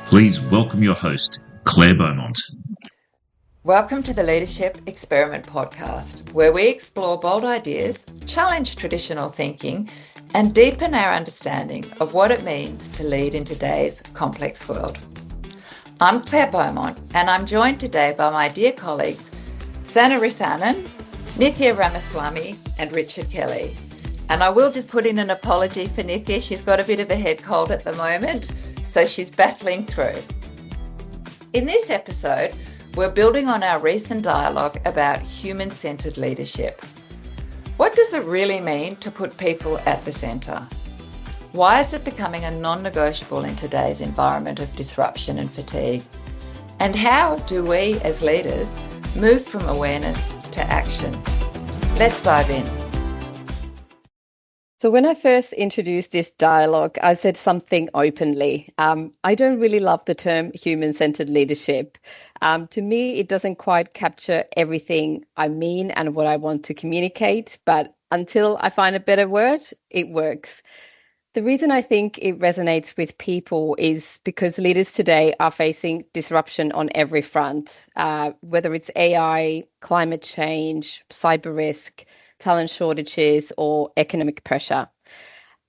Please welcome your host, Claire Beaumont. Welcome to the Leadership Experiment podcast, where we explore bold ideas, challenge traditional thinking, and deepen our understanding of what it means to lead in today's complex world. I'm Claire Beaumont, and I'm joined today by my dear colleagues, Sana Risanan, Nithya Ramaswamy, and Richard Kelly. And I will just put in an apology for Nithya. She's got a bit of a head cold at the moment, so she's battling through. In this episode, we're building on our recent dialogue about human-centered leadership. What does it really mean to put people at the centre? Why is it becoming a non-negotiable in today's environment of disruption and fatigue? And how do we, as leaders, move from awareness to action? Let's dive in. So when I first introduced this dialogue, I said something openly. I don't really love the term human-centered leadership. To me, it doesn't quite capture everything I mean and what I want to communicate, but until I find a better word, it works. The reason I think it resonates with people is because leaders today are facing disruption on every front, whether it's AI, climate change, cyber risk, talent shortages, or economic pressure.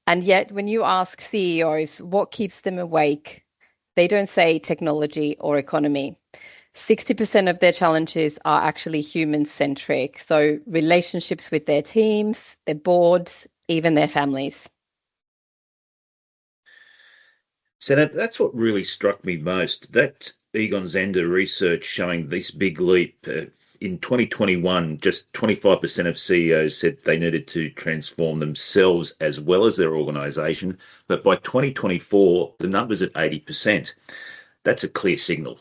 And yet, when you ask CEOs what keeps them awake, they don't say technology or economy. 60% of their challenges are actually human-centric, so relationships with their teams, their boards, even their families. So that's what really struck me most. That Egon Zehnder research showing this big leap. In 2021, just 25% of CEOs said they needed to transform themselves as well as their organisation. But by 2024, the number's at 80%. That's a clear signal.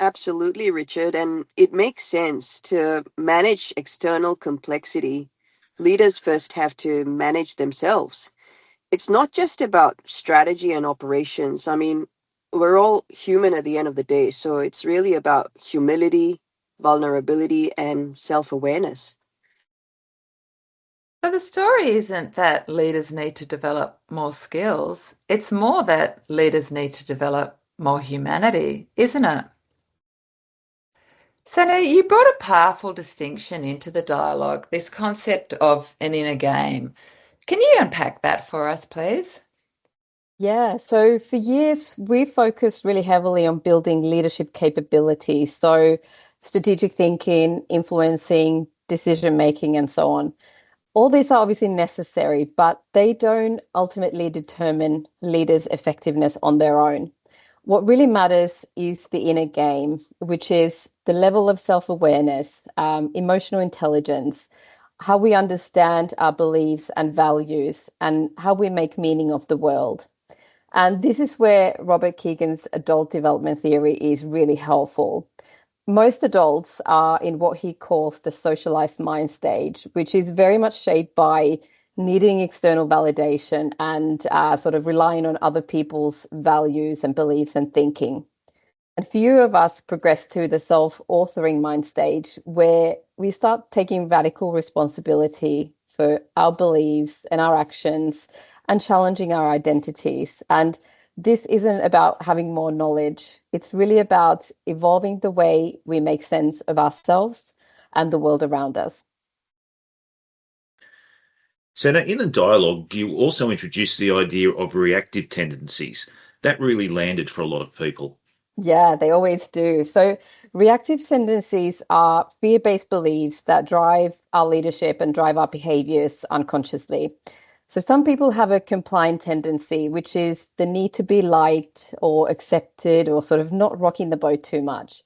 Absolutely, Richard. And it makes sense to manage external complexity. Leaders first have to manage themselves. It's not just about strategy and operations. I mean, we're all human at the end of the day. So it's really about humility, vulnerability, and self awareness. So the story isn't that leaders need to develop more skills. It's more that leaders need to develop more humanity, isn't it? So now you brought a powerful distinction into the dialogue, this concept of an inner game. Can you unpack that for us, please? Yeah, so for years, we've focused really heavily on building leadership capabilities. So strategic thinking, influencing, decision making, and so on. All these are obviously necessary, but they don't ultimately determine leaders' effectiveness on their own. What really matters is the inner game, which is the level of self awareness, emotional intelligence, how we understand our beliefs and values, and how we make meaning of the world. And this is where Robert Kegan's adult development theory is really helpful. Most adults are in what he calls the socialized mind stage, which is very much shaped by needing external validation and sort of relying on other people's values and beliefs and thinking. And few of us progress to the self-authoring mind stage where we start taking radical responsibility for our beliefs and our actions and challenging our identities. And this isn't about having more knowledge. It's really about evolving the way we make sense of ourselves and the world around us. So now in the dialogue, you also introduced the idea of reactive tendencies. That really landed for a lot of people. Yeah, they always do. So, reactive tendencies are fear based beliefs that drive our leadership and drive our behaviors unconsciously. So, some people have a compliant tendency, which is the need to be liked or accepted or sort of not rocking the boat too much.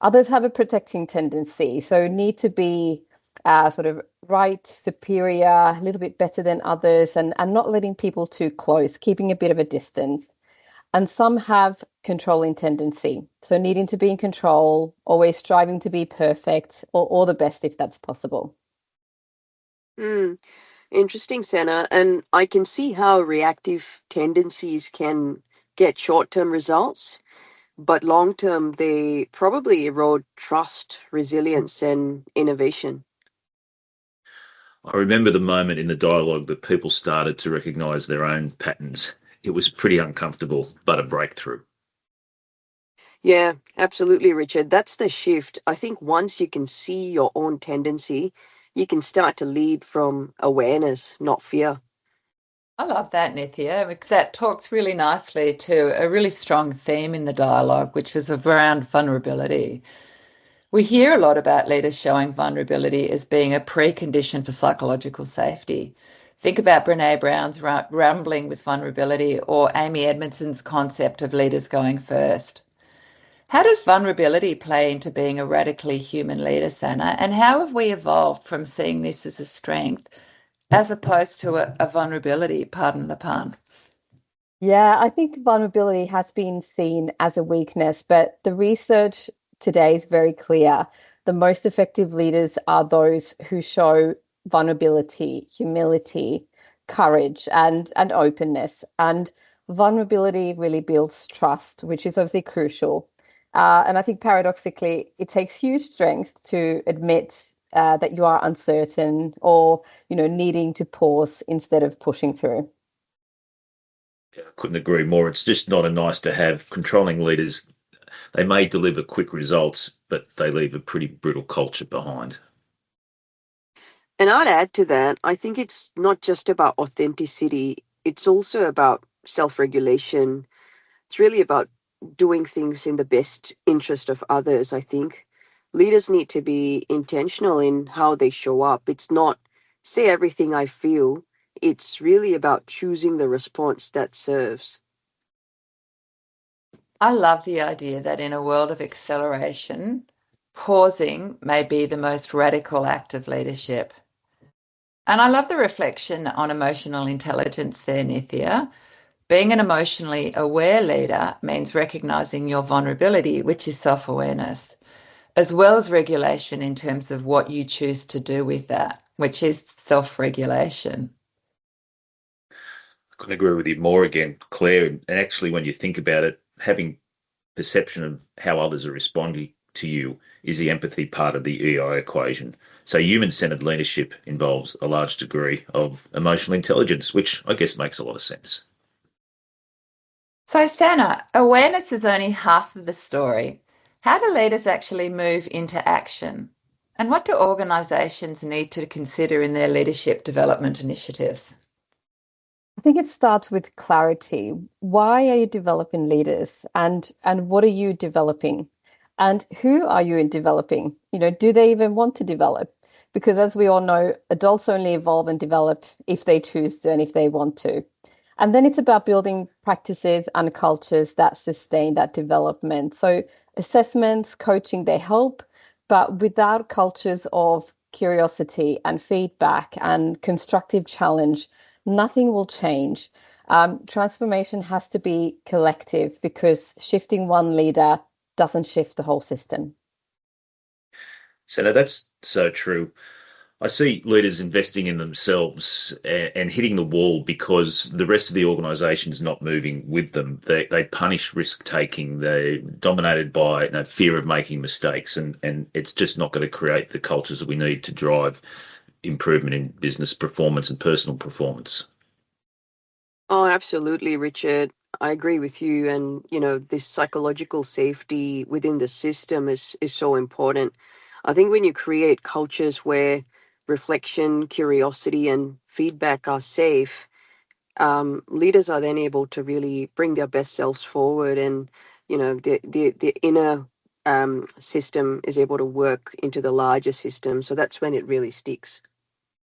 Others have a protecting tendency, so need to be sort of right, superior, a little bit better than others, and not letting people too close, keeping a bit of a distance. And some have controlling tendency, so needing to be in control, always striving to be perfect or the best if that's possible. Hmm. Interesting, Senna. And I can see how reactive tendencies can get short term results, but long term, they probably erode trust, resilience, and innovation. I remember the moment in the dialogue that people started to recognize their own patterns. it was pretty uncomfortable, but a breakthrough. Yeah, absolutely, Richard. That's the shift. I think once you can see your own tendency, you can start to lead from awareness, not fear. I love that, Nithya, because that talks really nicely to a really strong theme in the dialogue, which was around vulnerability. We hear a lot about leaders showing vulnerability as being a precondition for psychological safety. Think about Brene Brown's rambling with vulnerability or Amy Edmondson's concept of leaders going first. How does vulnerability play into being a radically human leader, Sana? And how have we evolved from seeing this as a strength as opposed to a vulnerability, pardon the pun? Yeah, I think vulnerability has been seen as a weakness, but the research today is very clear. The most effective leaders are those who show vulnerability, humility, courage, and openness. And vulnerability really builds trust, which is obviously crucial. And I think paradoxically, it takes huge strength to admit that you are uncertain or, needing to pause instead of pushing through. I couldn't agree more. It's just not a nice to have. Controlling leaders, they may deliver quick results, but they leave a pretty brutal culture behind. And I'd add to that, I think it's not just about authenticity, it's also about self regulation. It's really about doing things in the best interest of others, I think. Leaders need to be intentional in how they show up. It's not say everything I feel, it's really about choosing the response that serves. I love the idea that in a world of acceleration, pausing may be the most radical act of leadership. And I love the reflection on emotional intelligence there, Nithya. Being an emotionally aware leader means recognizing your vulnerability, which is self awareness, as well as regulation in terms of what you choose to do with that, which is self regulation. I couldn't agree with you more again, Claire. And actually, when you think about it, having perception of how others are responding to you is the empathy part of the EI equation. So, human centered leadership involves a large degree of emotional intelligence, which I guess makes a lot of sense. So, Sana, awareness is only half of the story. How do leaders actually move into action? And what do organizations need to consider in their leadership development initiatives? I think it starts with clarity. Why are you developing leaders and what are you developing? And who are you in developing? Do they even want to develop? Because as we all know, adults only evolve and develop if they choose to and if they want to. And then it's about building practices and cultures that sustain that development. So assessments, coaching, they help, but without cultures of curiosity and feedback and constructive challenge, nothing will change. Transformation has to be collective because shifting one leader doesn't shift the whole system. So now that's so true. I see leaders investing in themselves and hitting the wall because the rest of the organisation's not moving with them. They punish risk taking. They're dominated by fear of making mistakes, and it's just not going to create the cultures that we need to drive improvement in business performance and personal performance. Oh, absolutely, Richard. I agree with you. And, this psychological safety within the system is so important. I think when you create cultures where reflection, curiosity, and feedback are safe, leaders are then able to really bring their best selves forward, and the inner system is able to work into the larger system. So that's when it really sticks.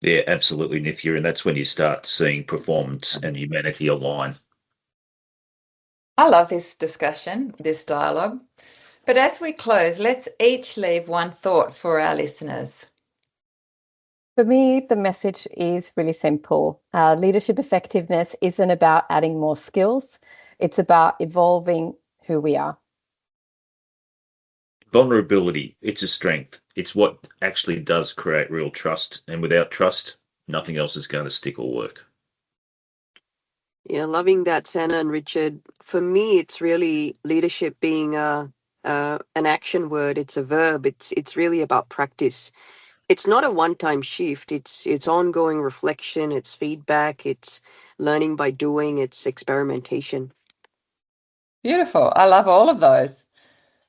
Yeah, absolutely, Nithya. And that's when you start seeing performance and humanity align. I love this discussion, this dialogue. But as we close, let's each leave one thought for our listeners. For me, the message is really simple. Leadership effectiveness isn't about adding more skills, it's about evolving who we are. Vulnerability, it's a strength. It's what actually does create real trust. And without trust, nothing else is going to stick or work. Yeah, loving that, Sana and Richard. For me, it's really leadership being an action word. It's a verb. It's really about practice. It's not a one-time shift. It's ongoing reflection, it's feedback, it's learning by doing, it's experimentation. Beautiful. I love all of those.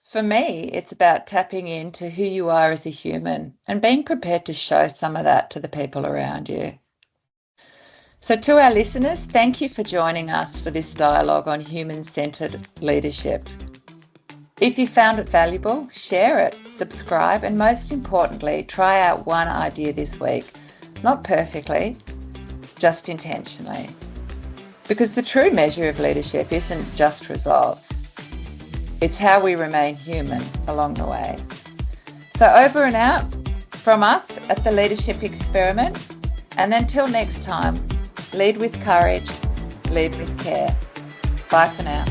For me, it's about tapping into who you are as a human and being prepared to show some of that to the people around you. So, to our listeners, thank you for joining us for this dialogue on human-centered leadership. If you found it valuable, share it, subscribe, and most importantly, try out one idea this week. Not perfectly, just intentionally. Because the true measure of leadership isn't just results. It's how we remain human along the way. So over and out from us at the Leadership Experiment. And until next time, lead with courage, lead with care. Bye for now.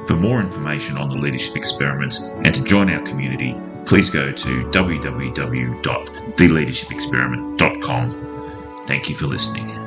For more information on the Leadership Experiment and to join our community, please go to www.theleadershipexperiment.com. Thank you for listening.